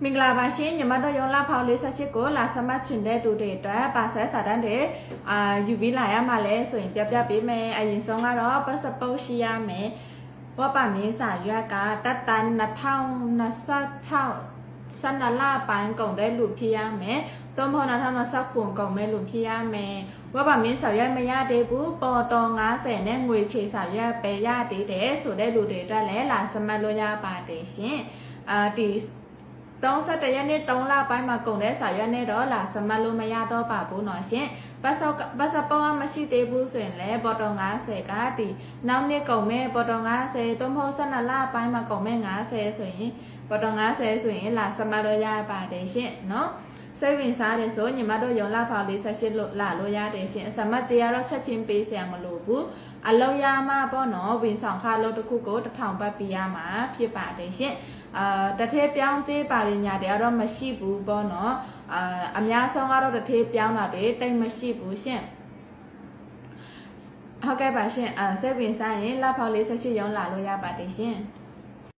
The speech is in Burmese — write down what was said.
မင်္ဂလာပါရှင်ညီမတို့ရုံလာဖောင်လေးဆက်ချစ်ကိုလာစမှတ်ချင်တဲ့သူတွေအတွက်ပါဆဲစာတန်းတွေယူပြီးလာရမှာလဲဆိုရင်ပြပေးမယ်အရင်ဆုံးကတော့ပတ်စပုတ်ရှိရမယ်ဘောပါမင်းစာရွက်ကတက်တန်2026စနလာပိုင်းကုန်တဲ့လူဖြစ်ရမယ်သုံးဖို့2029ကုန်မဲ့လူဖြစ်ရမယ်ဘောပါမင်းစာရွက်မရသေးဘူးပေါ်တော်90နဲ့ငွေချေစာရွက်ပဲရသေးတယ်ဆိုတဲ့လူတွေအတွက်လည်းလာစမှတ်လို့ရပါတယ်ရှင်ဒီ31ရက်နေ့3လပိုင်းမှာကုန်တဲ့စာရွက်နဲ့တော့လာစမှတ်လို့မရတော့ပါဘူးเนาะရှင်ပတ်စပေါ်မရှိသေးဘူးဆိုရင်လည်းပေါ်တော်90ကဒီနောက်နေ့ကုန်မဲ့ပေါ်တော်90သုံးဖို့12လပိုင်းမှာကုန်မဲ့90ဆိုရင်ပေါ်တော်90ဆိုရင်လာစမှတ်လို့ရပါတယ်ရှင်เนาะစိတ်ဝင်စားတယ်ဆိုညီမတို့ရုံလာဖောင်လေးဆက်ရှစ်လို့လာလို့ရတယ်ရှင်စမှတ်ကြေးကတော့ချက်ချင်းပေးစရာမလိုဘူးအလုံးရမှာပေါ့နော်ဝင်ဆောင်ခါလို့တစ်ခုကို1000ပတ်ပေးရမှာဖြစ်ပါတယ်ရှင်တထဲပြောင်းကြေးပါရညာတွေကတော့မရှိဘူးပေါ့နော်အများဆုံးကတော့တထဲပြောင်းတာတွေတိတ်မရှိဘူးရှင်ဟုတ်ကဲ့ပါရှင်စိတ်ဝင်စားရင်လာဖောင်လေးဆက်ရှစ်ရုံလာလို့ရပါတယ်ရှင်